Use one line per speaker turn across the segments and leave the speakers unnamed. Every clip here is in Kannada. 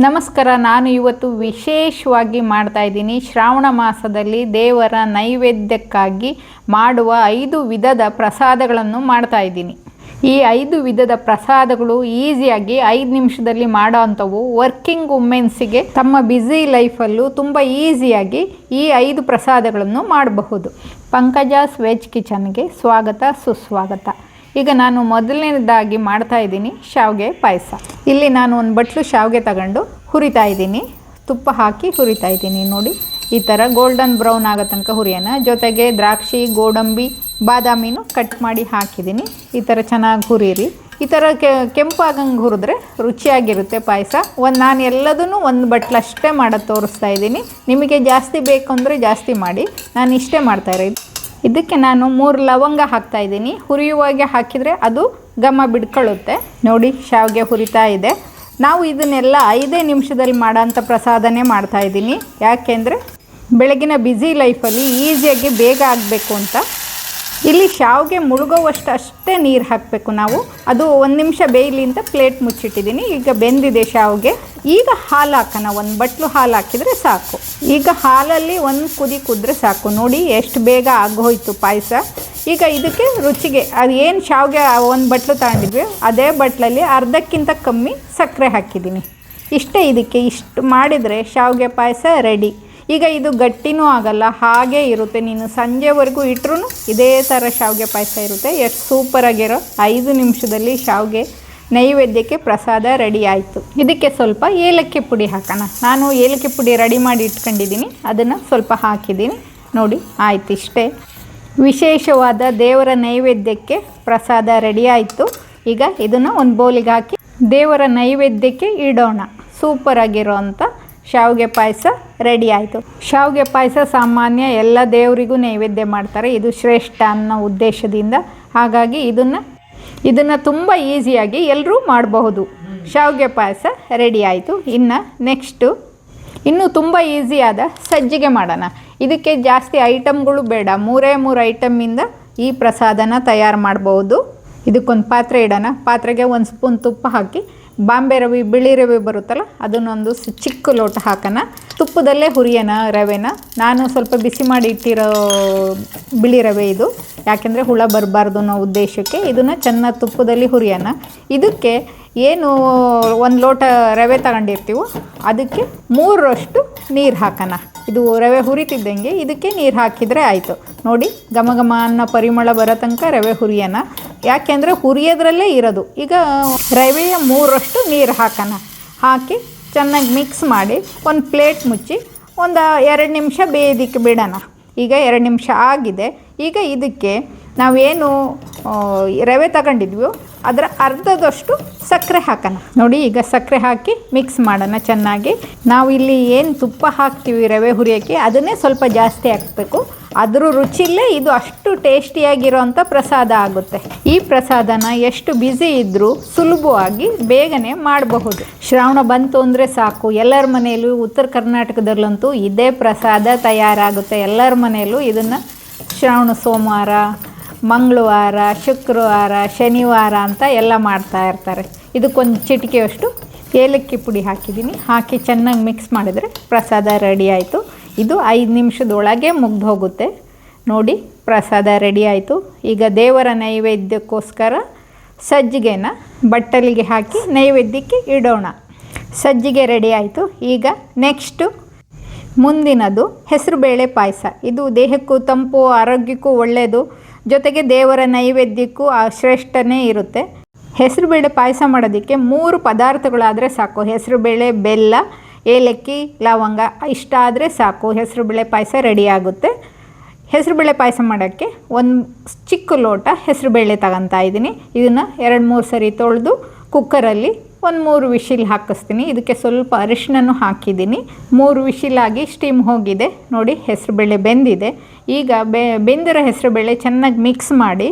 ನಮಸ್ಕಾರ. ನಾನು ಇವತ್ತು ವಿಶೇಷವಾಗಿ ಮಾಡ್ತಾ ಇದ್ದೀನಿ. ಶ್ರಾವಣ ಮಾಸದಲ್ಲಿ ದೇವರ ನೈವೇದ್ಯಕ್ಕಾಗಿ ಮಾಡುವ 5 ವಿಧದ ಪ್ರಸಾದಗಳನ್ನು ಮಾಡ್ತಾ ಇದ್ದೀನಿ. ಈ 5 ವಿಧದ ಪ್ರಸಾದಗಳು ಈಸಿಯಾಗಿ 5 ನಿಮಿಷದಲ್ಲಿ ಮಾಡೋ ಅಂಥವು. ವರ್ಕಿಂಗ್ ವುಮೆನ್ಸಿಗೆ ತಮ್ಮ ಬ್ಯುಸಿ ಲೈಫಲ್ಲೂ ತುಂಬ ಈಸಿಯಾಗಿ ಈ 5 ಪ್ರಸಾದಗಳನ್ನು ಮಾಡಬಹುದು. ಪಂಕಜಾಸ್ ವೆಜ್ ಕಿಚನ್ಗೆ ಸ್ವಾಗತ, ಸುಸ್ವಾಗತ. ಈಗ ನಾನು ಮೊದಲನೇದಾಗಿ ಮಾಡ್ತಾ ಇದ್ದೀನಿ ಶಾವಿಗೆ ಪಾಯಸ. ಇಲ್ಲಿ ನಾನು ಒಂದು ಬಟ್ಲು ಶಾವಿಗೆ ತಗೊಂಡು ಹುರಿತಾ ಇದ್ದೀನಿ. ತುಪ್ಪ ಹಾಕಿ ಹುರಿತಾ ಇದ್ದೀನಿ. ನೋಡಿ, ಈ ಥರ ಗೋಲ್ಡನ್ ಬ್ರೌನ್ ಆಗೋ ತನಕ ಹುರಿಯೋಣ. ಜೊತೆಗೆ ದ್ರಾಕ್ಷಿ, ಗೋಡಂಬಿ, ಬಾದಾಮಿನೂ ಕಟ್ ಮಾಡಿ ಹಾಕಿದ್ದೀನಿ. ಈ ಥರ ಚೆನ್ನಾಗಿ ಹುರಿಯಿರಿ. ಈ ಥರ ಕೆಂಪಾಗಂಗೆ ಹುರಿದ್ರೆ ರುಚಿಯಾಗಿರುತ್ತೆ ಪಾಯಸ. ನಾನು ಎಲ್ಲದೂ ಒಂದು ಬಟ್ಲಷ್ಟೇ ಮಾಡೋದು ತೋರಿಸ್ತಾ ಇದ್ದೀನಿ. ನಿಮಗೆ ಜಾಸ್ತಿ ಬೇಕು ಅಂದರೆ ಜಾಸ್ತಿ ಮಾಡಿ, ನಾನು ಇಷ್ಟೇ ಮಾಡ್ತಾಯಿರೋದು. ಇದಕ್ಕೆ ನಾನು 3 ಲವಂಗ ಹಾಕ್ತಾ ಇದ್ದೀನಿ. ಹುರಿಯುವಾಗೆ ಹಾಕಿದರೆ ಅದು ಘಮ ಬಿಡ್ಕೊಳ್ಳುತ್ತೆ. ನೋಡಿ, ಶಾವಿಗೆ ಹುರಿತಾ ಇದೆ. ನಾವು ಇದನ್ನೆಲ್ಲ 5 ನಿಮಿಷದಲ್ಲಿ ಮಾಡೋಂಥ ಪ್ರಸಾದನೇ ಮಾಡ್ತಾಯಿದ್ದೀನಿ. ಯಾಕೆಂದರೆ ಬೆಳಗಿನ ಬ್ಯುಸಿ ಲೈಫಲ್ಲಿ ಈಸಿಯಾಗಿ ಬೇಗ ಆಗಬೇಕು ಅಂತ. ಇಲ್ಲಿ ಶಾವಿಗೆ ಮುಳುಗೋವಷ್ಟು ಅಷ್ಟೇ ನೀರು ಹಾಕಬೇಕು ನಾವು. ಅದು 1 ನಿಮಿಷ ಬೇಯಲಿ ಅಂತ ಪ್ಲೇಟ್ ಮುಚ್ಚಿಟ್ಟಿದ್ದೀನಿ. ಈಗ ಬೆಂದಿದೆ ಶಾವಿಗೆ. ಈಗ ಹಾಲು ಹಾಕೋಣ. 1 ಬಟ್ಲು ಹಾಲು ಹಾಕಿದರೆ ಸಾಕು. ಈಗ ಹಾಲಲ್ಲಿ 1 ಕುದಿ ಕುದ್ರೆ ಸಾಕು. ನೋಡಿ ಎಷ್ಟು ಬೇಗ ಆಗೋಯ್ತು ಪಾಯಸ. ಈಗ ಇದಕ್ಕೆ ರುಚಿಗೆ ಅದು ಏನು ಶಾವಿಗೆ 1 ಬಟ್ಲು ತಗೊಂಡಿದ್ವಿ, ಅದೇ ಬಟ್ಲಲ್ಲಿ ಅರ್ಧಕ್ಕಿಂತ ಕಮ್ಮಿ ಸಕ್ಕರೆ ಹಾಕಿದ್ದೀನಿ. ಇಷ್ಟೇ. ಇದಕ್ಕೆ ಇಷ್ಟು ಮಾಡಿದರೆ ಶಾವಿಗೆ ಪಾಯಸ ರೆಡಿ. ಈಗ ಇದು ಗಟ್ಟಿನೂ ಆಗಲ್ಲ, ಹಾಗೇ ಇರುತ್ತೆ. ನೀನು ಸಂಜೆವರೆಗೂ ಇಟ್ಟರೂ ಇದೇ ಥರ ಶಾವಿಗೆ ಪಾಯಸ ಇರುತ್ತೆ. ಎಷ್ಟು ಸೂಪರಾಗಿರೋ 5 ನಿಮಿಷದಲ್ಲಿ ಶಾವಿಗೆ ನೈವೇದ್ಯಕ್ಕೆ ಪ್ರಸಾದ ರೆಡಿ ಆಯಿತು. ಇದಕ್ಕೆ ಸ್ವಲ್ಪ ಏಲಕ್ಕಿ ಪುಡಿ ಹಾಕೋಣ. ನಾನು ಏಲಕ್ಕಿ ಪುಡಿ ರೆಡಿ ಮಾಡಿ ಇಟ್ಕೊಂಡಿದ್ದೀನಿ, ಅದನ್ನು ಸ್ವಲ್ಪ ಹಾಕಿದ್ದೀನಿ. ನೋಡಿ, ಆಯ್ತು. ಇಷ್ಟೇ. ವಿಶೇಷವಾದ ದೇವರ ನೈವೇದ್ಯಕ್ಕೆ ಪ್ರಸಾದ ರೆಡಿ ಆಯಿತು. ಈಗ ಇದನ್ನು ಒಂದು ಬೌಲಿಗೆ ಹಾಕಿ ದೇವರ ನೈವೇದ್ಯಕ್ಕೆ ಇಡೋಣ. ಸೂಪರಾಗಿರೋ ಅಂಥ ಶಾವಿಗೆ ಪಾಯಸ ರೆಡಿ ಆಯಿತು. ಶಾವಿಗೆ ಪಾಯಸ ಸಾಮಾನ್ಯ ಎಲ್ಲ ದೇವರಿಗೂ ನೈವೇದ್ಯ ಮಾಡ್ತಾರೆ. ಇದು ಶ್ರೇಷ್ಠ ಅನ್ನೋ ಉದ್ದೇಶದಿಂದ. ಹಾಗಾಗಿ ಇದನ್ನು ತುಂಬ ಈಸಿಯಾಗಿ ಎಲ್ಲರೂ ಮಾಡಬಹುದು. ಶಾವಿಗೆ ಪಾಯಸ ರೆಡಿ ಆಯಿತು. ನೆಕ್ಸ್ಟು ಇನ್ನೂ ತುಂಬ ಈಸಿಯಾದ ಸಜ್ಜಿಗೆ ಮಾಡೋಣ. ಇದಕ್ಕೆ ಜಾಸ್ತಿ ಐಟಮ್ಗಳು ಬೇಡ. 3 ಐಟಮಿಂದ ಈ ಪ್ರಸಾದನ ತಯಾರು ಮಾಡ್ಬೋದು. ಇದಕ್ಕೊಂದು ಪಾತ್ರೆ ಇಡೋಣ. ಪಾತ್ರೆಗೆ 1 ಸ್ಪೂನ್ ತುಪ್ಪ ಹಾಕಿ, ಬಾಂಬೆ ರವೆ, ಬಿಳಿ ರವೆ ಬರುತ್ತಲ್ಲ, ಅದನ್ನೊಂದು ಚಿಕ್ಕ ಲೋಟ ಹಾಕೋಣ. ತುಪ್ಪದಲ್ಲೇ ಹುರಿಯೋಣ ರವೆನ. ನಾನು ಸ್ವಲ್ಪ ಬಿಸಿ ಮಾಡಿ ಇಟ್ಟಿರೋ ಬಿಳಿ ರವೆ ಇದು, ಯಾಕೆಂದರೆ ಹುಳ ಬರಬಾರ್ದು ಅನ್ನೋ ಉದ್ದೇಶಕ್ಕೆ ಇದನ್ನು ಚೆನ್ನಾಗಿ ತುಪ್ಪದಲ್ಲಿ ಹುರಿಯೋಣ. ಇದಕ್ಕೆ ಏನು 1 ಲೋಟ ರವೆ ತಗೊಂಡಿರ್ತೀವೋ ಅದಕ್ಕೆ 3ರಷ್ಟು ನೀರು ಹಾಕೋಣ. ಇದು ರವೆ ಹುರಿತಿದ್ದಂಗೆ ಇದಕ್ಕೆ ನೀರು ಹಾಕಿದರೆ ಆಯಿತು. ನೋಡಿ, ಘಮ ಘಮ ಅನ್ನೋ ಪರಿಮಳ ಬರೋ ತನಕ ರವೆ ಹುರಿಯೋಣ. ಯಾಕೆಂದರೆ ಹುರಿಯೋದ್ರಲ್ಲೇ ಇರೋದು. ಈಗ ರವೆಯ 3ರಷ್ಟು ನೀರು ಹಾಕೋಣ. ಹಾಕಿ ಚೆನ್ನಾಗಿ ಮಿಕ್ಸ್ ಮಾಡಿ ಒಂದು ಪ್ಲೇಟ್ ಮುಚ್ಚಿ ಒಂದು 2 ನಿಮಿಷ ಬೇಯೋದಕ್ಕೆ ಬಿಡೋಣ. ಈಗ 2 ನಿಮಿಷ ಆಗಿದೆ. ಈಗ ಇದಕ್ಕೆ ನಾವೇನು ರವೆ ತಗೊಂಡಿದ್ವಿ ಅದರ ಅರ್ಧದಷ್ಟು ಸಕ್ಕರೆ ಹಾಕೋಣ. ನೋಡಿ, ಈಗ ಸಕ್ಕರೆ ಹಾಕಿ ಮಿಕ್ಸ್ ಮಾಡೋಣ ಚೆನ್ನಾಗಿ. ನಾವು ಇಲ್ಲಿ ಏನು ತುಪ್ಪ ಹಾಕ್ತೀವಿ ರವೆ ಹುರಿಯೋಕ್ಕೆ, ಅದನ್ನೇ ಸ್ವಲ್ಪ ಜಾಸ್ತಿ ಹಾಕಬೇಕು. ಅದ್ರ ರುಚಿಲೇ ಇದು ಅಷ್ಟು ಟೇಸ್ಟಿಯಾಗಿರೋಂಥ ಪ್ರಸಾದ ಆಗುತ್ತೆ. ಈ ಪ್ರಸಾದನ ಎಷ್ಟು ಬ್ಯುಸಿ ಇದ್ದರೂ ಸುಲಭವಾಗಿ ಬೇಗನೆ ಮಾಡಬಹುದು. ಶ್ರಾವಣ ಬಂತು ಅಂದರೆ ಸಾಕು, ಎಲ್ಲರ ಮನೆಯಲ್ಲೂ, ಉತ್ತರ ಕರ್ನಾಟಕದಲ್ಲಂತೂ ಇದೇ ಪ್ರಸಾದ ತಯಾರಾಗುತ್ತೆ. ಎಲ್ಲರ ಮನೆಯಲ್ಲೂ ಇದನ್ನು ಶ್ರಾವಣ ಸೋಮವಾರ, ಮಂಗಳವಾರ, ಶುಕ್ರವಾರ, ಶನಿವಾರ ಅಂತ ಎಲ್ಲ ಮಾಡ್ತಾ ಇರ್ತಾರೆ. ಇದಕ್ಕೊಂದು ಚಿಟಿಕೆಯಷ್ಟು ಏಲಕ್ಕಿ ಪುಡಿ ಹಾಕಿದ್ದೀನಿ. ಹಾಕಿ ಚೆನ್ನಾಗಿ ಮಿಕ್ಸ್ ಮಾಡಿದರೆ ಪ್ರಸಾದ ರೆಡಿ ಆಯಿತು. ಇದು 5 ನಿಮಿಷದೊಳಗೆ ಮುಗ್ದು ಹೋಗುತ್ತೆ. ನೋಡಿ, ಪ್ರಸಾದ ರೆಡಿ ಆಯಿತು. ಈಗ ದೇವರ ನೈವೇದ್ಯಕ್ಕೋಸ್ಕರ ಸಜ್ಜಿಗೆನ ಬಟ್ಟಲಿಗೆ ಹಾಕಿ ನೈವೇದ್ಯಕ್ಕೆ ಇಡೋಣ. ಸಜ್ಜಿಗೆ ರೆಡಿ ಆಯಿತು. ಈಗ ನೆಕ್ಸ್ಟು ಮುಂದಿನದು ಹೆಸರುಬೇಳೆ ಪಾಯಸ. ಇದು ದೇಹಕ್ಕೂ ತಂಪು, ಆರೋಗ್ಯಕ್ಕೂ ಒಳ್ಳೆಯದು. ಜೊತೆಗೆ ದೇವರ ನೈವೇದ್ಯಕ್ಕೂ ಶ್ರೇಷ್ಠನೇ ಇರುತ್ತೆ. ಹೆಸರುಬೇಳೆ ಪಾಯಸ ಮಾಡೋದಕ್ಕೆ 3 ಪದಾರ್ಥಗಳಾದರೆ ಸಾಕು. ಹೆಸರುಬೇಳೆ, ಬೆಲ್ಲ, ಏಲಕ್ಕಿ, ಲವಂಗ ಇಷ್ಟ ಆದರೆ ಸಾಕು. ಹೆಸರುಬೇಳೆ ಪಾಯಸ ರೆಡಿ ಆಗುತ್ತೆ. ಹೆಸರುಬೇಳೆ ಪಾಯಸ ಮಾಡೋಕ್ಕೆ 1 ಚಿಕ್ಕ ಲೋಟ ಹೆಸರುಬೇಳೆ ತಗೊತಾ ಇದ್ದೀನಿ. ಇದನ್ನು 2-3 ಸರಿ ತೊಳೆದು ಕುಕ್ಕರಲ್ಲಿ 3 ವಿಶಿಲ್ ಹಾಕಿಸ್ತೀನಿ. ಇದಕ್ಕೆ ಸ್ವಲ್ಪ ಅರಿಶಿನೂ ಹಾಕಿದ್ದೀನಿ. 3 ವಿಶಿಲಾಗಿ ಸ್ಟೀಮ್ ಹೋಗಿದೆ. ನೋಡಿ, ಹೆಸರುಬೇಳೆ ಬೆಂದಿದೆ. ಈಗ ಬೆಂದಿರೋ ಹೆಸರುಬೇಳೆ ಚೆನ್ನಾಗಿ ಮಿಕ್ಸ್ ಮಾಡಿ.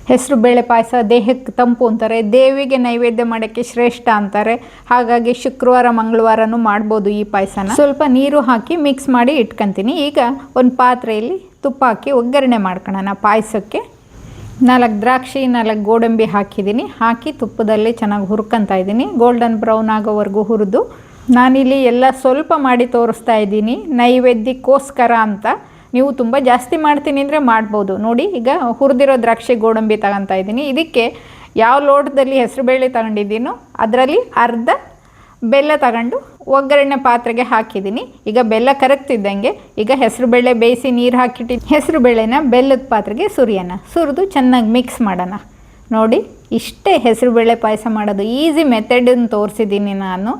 ಹೆಸರುಬೇಳೆ ಪಾಯಸ ದೇಹಕ್ಕೆ ತಂಪು ಅಂತಾರೆ, ದೇವಿಗೆ ನೈವೇದ್ಯ ಮಾಡೋಕ್ಕೆ ಶ್ರೇಷ್ಠ ಅಂತಾರೆ. ಹಾಗಾಗಿ ಶುಕ್ರವಾರ, ಮಂಗಳವಾರನೂ ಮಾಡ್ಬೋದು ಈ ಪಾಯಸನ. ಸ್ವಲ್ಪ ನೀರು ಹಾಕಿ ಮಿಕ್ಸ್ ಮಾಡಿ ಇಟ್ಕೊತೀನಿ. ಈಗ ಒಂದು ಪಾತ್ರೆಯಲ್ಲಿ ತುಪ್ಪ ಹಾಕಿ ಒಗ್ಗರಣೆ ಮಾಡ್ಕೊಳ್ಳೋಣ ಪಾಯಸಕ್ಕೆ. 4 ದ್ರಾಕ್ಷಿ, 4 ಗೋಡಂಬಿ ಹಾಕಿದ್ದೀನಿ. ಹಾಕಿ ತುಪ್ಪದಲ್ಲಿ ಚೆನ್ನಾಗಿ ಹುರ್ಕೊತಾ ಇದ್ದೀನಿ. ಗೋಲ್ಡನ್ ಬ್ರೌನ್ ಆಗೋವರೆಗೂ ಹುರಿದು ನಾನಿಲ್ಲಿ ಎಲ್ಲ ಸ್ವಲ್ಪ ಮಾಡಿ ತೋರಿಸ್ತಾ ಇದ್ದೀನಿ ನೈವೇದ್ಯಕ್ಕೋಸ್ಕರ ಅಂತ. ನೀವು ತುಂಬ ಜಾಸ್ತಿ ಮಾಡ್ತೀನಿ ಅಂದರೆ ಮಾಡ್ಬೋದು. ನೋಡಿ ಈಗ ಹುರಿದಿರೋ ದ್ರಾಕ್ಷಿ ಗೋಡಂಬಿ ತಗೊತಾ ಇದ್ದೀನಿ. ಇದಕ್ಕೆ ಯಾವ ಲೋಟದಲ್ಲಿ ಹೆಸರುಬೇಳೆ ತಗೊಂಡಿದ್ದೀನೋ ಅದರಲ್ಲಿ ಅರ್ಧ ಬೆಲ್ಲ ತಗೊಂಡು ಒಗ್ಗರಣೆ ಪಾತ್ರೆಗೆ ಹಾಕಿದ್ದೀನಿ. ಈಗ ಬೆಲ್ಲ ಕರಗ್ತಿದ್ದಂಗೆ ಈಗ ಹೆಸರುಬೇಳೆ ಬೇಯಿಸಿ ನೀರು ಹಾಕಿಟ್ಟಿದ್ದು ಹೆಸರುಬೇಳೆನ ಬೆಲ್ಲದ ಪಾತ್ರೆಗೆ ಸುರಿಯೋಣ. ಸುರಿದು ಚೆನ್ನಾಗಿ ಮಿಕ್ಸ್ ಮಾಡೋಣ. ನೋಡಿ ಇಷ್ಟೇ ಹೆಸರುಬೇಳೆ ಪಾಯಸ ಮಾಡೋದು. ಈಸಿ ಮೆಥಡನ್ನು ತೋರಿಸಿದ್ದೀನಿ ನಾನು.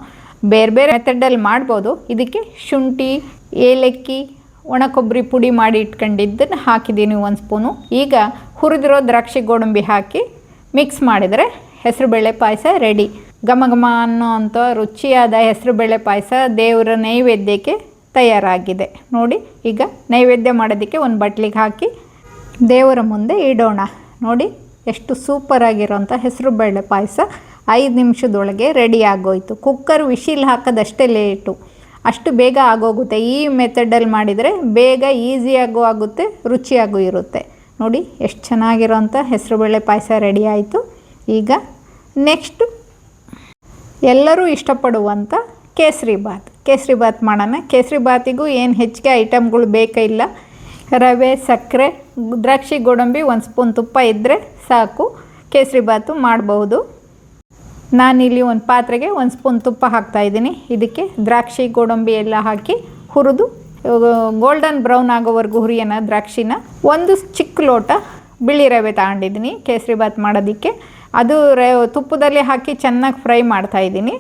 ಬೇರೆ ಬೇರೆ ಮೆಥಡಲ್ಲಿ ಮಾಡ್ಬೋದು. ಇದಕ್ಕೆ ಶುಂಠಿ, ಏಲಕ್ಕಿ, ಒಣ ಕೊಬ್ಬರಿ ಪುಡಿ ಮಾಡಿ ಇಟ್ಕೊಂಡಿದ್ದನ್ನು ಹಾಕಿದ್ದೀನಿ 1 ಸ್ಪೂನು. ಈಗ ಹುರಿದಿರೋ ದ್ರಾಕ್ಷಿ ಗೋಡಂಬಿ ಹಾಕಿ ಮಿಕ್ಸ್ ಮಾಡಿದರೆ ಹೆಸರುಬೇಳೆ ಪಾಯಸ ರೆಡಿ. ಘಮ ಘಮ ಅನ್ನೋ ಅಂಥ ರುಚಿಯಾದ ಹೆಸರುಬೇಳೆ ಪಾಯಸ ದೇವರ ನೈವೇದ್ಯಕ್ಕೆ ತಯಾರಾಗಿದೆ. ನೋಡಿ ಈಗ ನೈವೇದ್ಯ ಮಾಡೋದಕ್ಕೆ ಒಂದು ಬಟ್ಲಿಗೆ ಹಾಕಿ ದೇವರ ಮುಂದೆ ಇಡೋಣ. ನೋಡಿ ಎಷ್ಟು ಸೂಪರಾಗಿರೋಂಥ ಹೆಸರುಬೇಳೆ ಪಾಯಸ 5 ನಿಮಿಷದೊಳಗೆ ರೆಡಿ ಆಗೋಯ್ತು. ಕುಕ್ಕರ್ ವಿಶಿಲ್ ಹಾಕೋದಷ್ಟೇ ಲೇಟು, ಅಷ್ಟು ಬೇಗ ಆಗೋಗುತ್ತೆ. ಈ ಮೆಥಡಲ್ಲಿ ಮಾಡಿದರೆ ಬೇಗ ಈಸಿಯಾಗೂ ಆಗುತ್ತೆ, ರುಚಿಯಾಗೂ ಇರುತ್ತೆ. ನೋಡಿ ಎಷ್ಟು ಚೆನ್ನಾಗಿರೋಂಥ ಹೆಸರುಬೇಳೆ ಪಾಯಸ ರೆಡಿ ಆಯಿತು. ಈಗ ನೆಕ್ಸ್ಟು ಎಲ್ಲರೂ ಇಷ್ಟಪಡುವಂಥ ಕೇಸರಿ ಬಾತ್ ಮಾಡೋಣ. ಕೇಸರಿ ಬಾತಿಗೂ ಏನು ಹೆಚ್ಚಿಗೆ ಐಟಮ್ಗಳು ಬೇಕಿಲ್ಲ. ರವೆ, ಸಕ್ಕರೆ, ದ್ರಾಕ್ಷಿ ಗೋಡಂಬಿ, 1 ಸ್ಪೂನ್ ತುಪ್ಪ ಇದ್ದರೆ ಸಾಕು, ಕೇಸರಿ ಬಾತು ಮಾಡಬಹುದು. ನಾನಿಲ್ಲಿ ಒಂದು ಪಾತ್ರೆಗೆ 1 ಸ್ಪೂನ್ ತುಪ್ಪ ಹಾಕ್ತಾಯಿದ್ದೀನಿ. ಇದಕ್ಕೆ ದ್ರಾಕ್ಷಿ ಗೋಡಂಬಿ ಎಲ್ಲ ಹಾಕಿ ಹುರಿದು ಗೋಲ್ಡನ್ ಬ್ರೌನ್ ಆಗೋವರೆಗೂ ಹುರಿಯೋಣ ದ್ರಾಕ್ಷಿನ. 1 ಚಿಕ್ಕ ಲೋಟ ಬಿಳಿ ರವೆ ತಗೊಂಡಿದ್ದೀನಿ ಕೇಸರಿ ಬಾತ್ ಮಾಡೋದಕ್ಕೆ. ಅದು ತುಪ್ಪದಲ್ಲಿ ಹಾಕಿ ಚೆನ್ನಾಗಿ ಫ್ರೈ ಮಾಡ್ತಾಯಿದ್ದೀನಿ.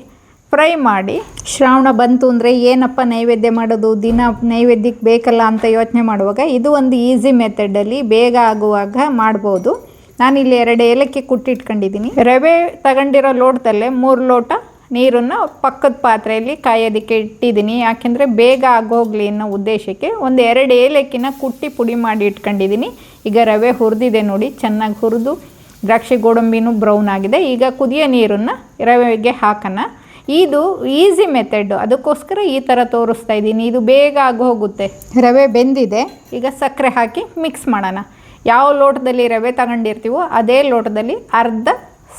ಫ್ರೈ ಮಾಡಿ ಶ್ರಾವಣ ಬಂತು ಅಂದರೆ ಏನಪ್ಪ ನೈವೇದ್ಯ ಮಾಡೋದು, ದಿನ ನೈವೇದ್ಯಕ್ಕೆ ಬೇಕಲ್ಲ ಅಂತ ಯೋಚನೆ ಮಾಡುವಾಗ ಇದು ಒಂದು ಈಸಿ ಮೆಥಡಲ್ಲಿ ಬೇಗ ಆಗುವಾಗ ಮಾಡ್ಬೋದು. ನಾನಿಲ್ಲಿ 2 ಏಲಕ್ಕಿ ಕುಟ್ಟಿಟ್ಕೊಂಡಿದ್ದೀನಿ. ರವೆ ತಗೊಂಡಿರೋ ಲೋಟದಲ್ಲೇ 3 ಲೋಟ ನೀರನ್ನು ಪಕ್ಕದ ಪಾತ್ರೆಯಲ್ಲಿ ಕಾಯೋದಕ್ಕೆ ಇಟ್ಟಿದ್ದೀನಿ. ಯಾಕೆಂದರೆ ಬೇಗ ಆಗೋಗಲಿ ಅನ್ನೋ ಉದ್ದೇಶಕ್ಕೆ. 2 ಏಲಕ್ಕಿನ ಕುಟ್ಟಿ ಪುಡಿ ಮಾಡಿ ಇಟ್ಕೊಂಡಿದ್ದೀನಿ. ಈಗ ರವೆ ಹುರಿದಿದೆ ನೋಡಿ, ಚೆನ್ನಾಗಿ ಹುರಿದು ದ್ರಾಕ್ಷಿ ಗೋಡಂಬಿನೂ ಬ್ರೌನ್ ಆಗಿದೆ. ಈಗ ಕುದಿಯೋ ನೀರನ್ನು ರವೆಗೆ ಹಾಕೋಣ. ಇದು ಈಸಿ ಮೆಥಡ್, ಅದಕ್ಕೋಸ್ಕರ ಈ ಥರ ತೋರಿಸ್ತಾ ಇದ್ದೀನಿ. ಇದು ಬೇಗ ಆಗೋಗುತ್ತೆ. ರವೆ ಬೆಂದಿದೆ. ಈಗ ಸಕ್ಕರೆ ಹಾಕಿ ಮಿಕ್ಸ್ ಮಾಡೋಣ. ಯಾವ ಲೋಟದಲ್ಲಿ ರವೆ ತಗೊಂಡಿರ್ತೀವೋ ಅದೇ ಲೋಟದಲ್ಲಿ ಅರ್ಧ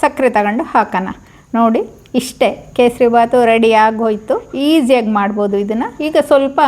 ಸಕ್ಕರೆ ತಗೊಂಡು ಹಾಕೋಣ. ನೋಡಿ ಇಷ್ಟೇ, ಕೇಸರಿ ಬಾತು ರೆಡಿ ಆಗೋಯ್ತು. ಈಸಿಯಾಗಿ ಮಾಡ್ಬೋದು ಇದನ್ನು. ಈಗ ಸ್ವಲ್ಪ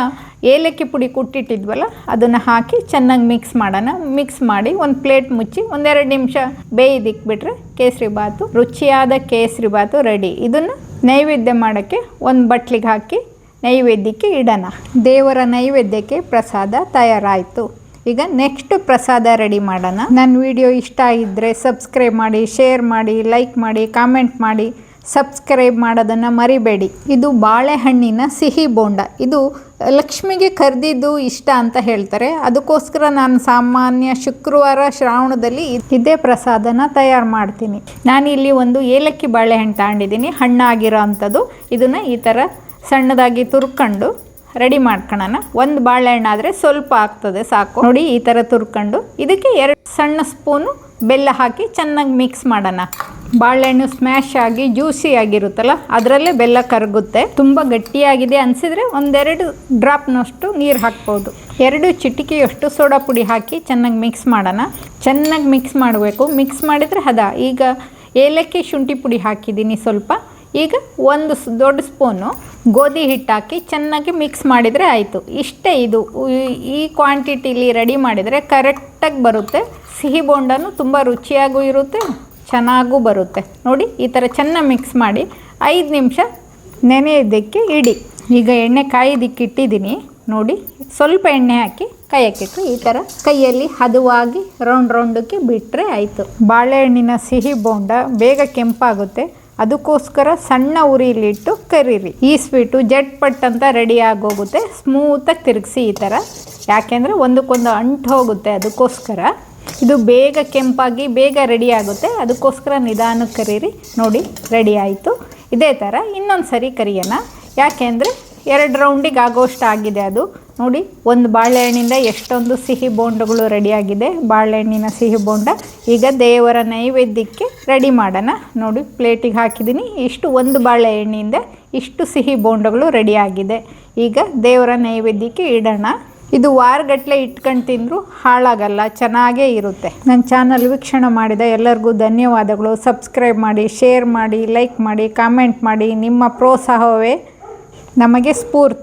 ಏಲಕ್ಕಿ ಪುಡಿ ಕುಟ್ಟಿಟ್ಟಿದ್ವಲ್ಲ ಅದನ್ನು ಹಾಕಿ ಚೆನ್ನಾಗಿ ಮಿಕ್ಸ್ ಮಾಡೋಣ. ಮಿಕ್ಸ್ ಮಾಡಿ ಒಂದು ಪ್ಲೇಟ್ ಮುಚ್ಚಿ 1-2 ನಿಮಿಷ ಬೇಯ್ದಿಕ್ಬಿಟ್ರೆ ಕೇಸರಿ ಬಾತು, ರುಚಿಯಾದ ಕೇಸರಿ ಬಾತು ರೆಡಿ. ಇದನ್ನು ನೈವೇದ್ಯ ಮಾಡೋಕ್ಕೆ ಒಂದು ಬಟ್ಲಿಗೆ ಹಾಕಿ ನೈವೇದ್ಯಕ್ಕೆ ಇಡೋಣ. ದೇವರ ನೈವೇದ್ಯಕ್ಕೆ ಪ್ರಸಾದ ತಯಾರಾಯಿತು. ಈಗ ನೆಕ್ಸ್ಟ್ ಪ್ರಸಾದ ರೆಡಿ ಮಾಡೋಣ. ನನ್ನ ವಿಡಿಯೋ ಇಷ್ಟ ಆಗಿದ್ದರೆ ಸಬ್ಸ್ಕ್ರೈಬ್ ಮಾಡಿ, ಶೇರ್ ಮಾಡಿ, ಲೈಕ್ ಮಾಡಿ, ಕಾಮೆಂಟ್ ಮಾಡಿ. ಸಬ್ಸ್ಕ್ರೈಬ್ ಮಾಡೋದನ್ನು ಮರಿಬೇಡಿ. ಇದು ಬಾಳೆಹಣ್ಣಿನ ಸಿಹಿ ಬೋಂಡ. ಇದು ಲಕ್ಷ್ಮಿಗೆ ಕರೆದಿದ್ದು ಇಷ್ಟ ಅಂತ ಹೇಳ್ತಾರೆ. ಅದಕ್ಕೋಸ್ಕರ ನಾನು ಸಾಮಾನ್ಯ ಶುಕ್ರವಾರ ಶ್ರಾವಣದಲ್ಲಿ ಇದೇ ಪ್ರಸಾದನ ತಯಾರು ಮಾಡ್ತೀನಿ. ನಾನಿಲ್ಲಿ ಒಂದು ಏಲಕ್ಕಿ ಬಾಳೆಹಣ್ಣು ತಗೊಂಡಿದ್ದೀನಿ, ಹಣ್ಣಾಗಿರೋ ಅಂಥದ್ದು. ಇದನ್ನು ಈ ಥರ ಸಣ್ಣದಾಗಿ ತುರ್ಕೊಂಡು ರೆಡಿ ಮಾಡ್ಕೊಳ್ಳೋಣ. 1 ಬಾಳೆಹಣ್ಣು ಆದರೆ ಸ್ವಲ್ಪ ಆಗ್ತದೆ, ಸಾಕು. ನೋಡಿ ಈ ಥರ ತುರ್ಕೊಂಡು ಇದಕ್ಕೆ 2 ಸಣ್ಣ ಸ್ಪೂನು ಬೆಲ್ಲ ಹಾಕಿ ಚೆನ್ನಾಗಿ ಮಿಕ್ಸ್ ಮಾಡೋಣ. ಬಾಳೆಹಣ್ಣು ಸ್ಮ್ಯಾಶ್ ಆಗಿ ಜ್ಯೂಸಿ ಆಗಿರುತ್ತಲ್ಲ ಅದರಲ್ಲೇ ಬೆಲ್ಲ ಕರಗುತ್ತೆ. ತುಂಬ ಗಟ್ಟಿಯಾಗಿದೆ ಅನಿಸಿದರೆ 1-2 ಡ್ರಾಪ್ನಷ್ಟು ನೀರು ಹಾಕ್ಬೋದು. 2 ಚಿಟಿಕೆಯಷ್ಟು ಸೋಡಾ ಪುಡಿ ಹಾಕಿ ಚೆನ್ನಾಗಿ ಮಿಕ್ಸ್ ಮಾಡೋಣ. ಚೆನ್ನಾಗಿ ಮಿಕ್ಸ್ ಮಾಡಬೇಕು. ಮಿಕ್ಸ್ ಮಾಡಿದರೆ ಹದ. ಈಗ ಏಲಕ್ಕಿ ಶುಂಠಿ ಪುಡಿ ಹಾಕಿದ್ದೀನಿ ಸ್ವಲ್ಪ. ಈಗ 1 ದೊಡ್ಡ ಸ್ಪೂನು ಗೋಧಿ ಹಿಟ್ಟು ಹಾಕಿ ಚೆನ್ನಾಗಿ ಮಿಕ್ಸ್ ಮಾಡಿದರೆ ಆಯಿತು. ಇಷ್ಟೇ. ಇದು ಈ ಕ್ವಾಂಟಿಟಿಲಿ ರೆಡಿ ಮಾಡಿದರೆ ಕರೆಕ್ಟಾಗಿ ಬರುತ್ತೆ. ಸಿಹಿ ಬೋಂಡನೂ ತುಂಬ ರುಚಿಯಾಗೂ ಇರುತ್ತೆ, ಚೆನ್ನಾಗೂ ಬರುತ್ತೆ. ನೋಡಿ ಈ ಥರ ಚೆನ್ನಾಗಿ ಮಿಕ್ಸ್ ಮಾಡಿ 5 ನಿಮಿಷ ನೆನೆಯೋದಕ್ಕೆ ಇಡಿ. ಈಗ ಎಣ್ಣೆ ಕಾಯೋದಕ್ಕೆ ಇಟ್ಟಿದ್ದೀನಿ. ನೋಡಿ ಸ್ವಲ್ಪ ಎಣ್ಣೆ ಹಾಕಿ ಕಾಯಕ್ಕಿಟ್ಟು ಈ ಥರ ಕೈಯಲ್ಲಿ ಹದವಾಗಿ ರೌಂಡಕ್ಕೆ ಬಿಟ್ಟರೆ ಆಯಿತು. ಬಾಳೆಹಣ್ಣಿನ ಸಿಹಿ ಬೋಂಡ ಬೇಗ ಕೆಂಪಾಗುತ್ತೆ. ಅದಕ್ಕೋಸ್ಕರ ಸಣ್ಣ ಉರಿಲಿಟ್ಟು ಕರೀರಿ. ಈ ಸ್ವೀಟು ಜಟ್ಪಟ್ ಅಂತ ರೆಡಿ ಆಗೋಗುತ್ತೆ. ಸ್ಮೂತಾಗಿ ತಿರುಗಿಸಿ ಈ ಥರ, ಯಾಕೆಂದರೆ ಒಂದಕ್ಕೊಂದು ಅಂಟು ಹೋಗುತ್ತೆ. ಅದಕ್ಕೋಸ್ಕರ ಇದು ಬೇಗ ಕೆಂಪಾಗಿ ಬೇಗ ರೆಡಿ ಆಗುತ್ತೆ. ಅದಕ್ಕೋಸ್ಕರ ನಿಧಾನಕ್ಕೆ ಕರೀರಿ. ನೋಡಿ ರೆಡಿ ಆಯಿತು. ಇದೇ ಥರ ಇನ್ನೊಂದು ಸರಿ ಕರಿಯೋಣ. ಯಾಕೆಂದರೆ 2 ರೌಂಡಿಗೆ ಆಗೋಷ್ಟು ಆಗಿದೆ ಅದು. ನೋಡಿ ಒಂದು ಬಾಳೆಹಣ್ಣಿಂದ ಎಷ್ಟೊಂದು ಸಿಹಿ ಬೋಂಡಗಳು ರೆಡಿಯಾಗಿದೆ. ಬಾಳೆಹಣ್ಣಿನ ಸಿಹಿ ಬೋಂಡ ಈಗ ದೇವರ ನೈವೇದ್ಯಕ್ಕೆ ರೆಡಿ ಮಾಡೋಣ. ನೋಡಿ ಪ್ಲೇಟಿಗೆ ಹಾಕಿದ್ದೀನಿ. ಇಷ್ಟು ಒಂದು ಬಾಳೆಹಣ್ಣಿಂದ ಇಷ್ಟು ಸಿಹಿ ಬೋಂಡಗಳು ರೆಡಿಯಾಗಿದೆ. ಈಗ ದೇವರ ನೈವೇದ್ಯಕ್ಕೆ ಇಡೋಣ. ಇದು ವಾರಗಟ್ಟಲೆ ಇಟ್ಕೊಂಡು ತಿಂದರೂ ಹಾಳಾಗಲ್ಲ, ಚೆನ್ನಾಗೇ ಇರುತ್ತೆ. ನನ್ನ ಚಾನಲ್ ವೀಕ್ಷಣೆ ಮಾಡಿದ ಎಲ್ಲರಿಗೂ ಧನ್ಯವಾದಗಳು. ಸಬ್ಸ್ಕ್ರೈಬ್ ಮಾಡಿ, ಶೇರ್ ಮಾಡಿ, ಲೈಕ್ ಮಾಡಿ, ಕಾಮೆಂಟ್ ಮಾಡಿ. ನಿಮ್ಮ ಪ್ರೋತ್ಸಾಹವೇ ನಮಗೆ ಸ್ಫೂರ್ತಿ.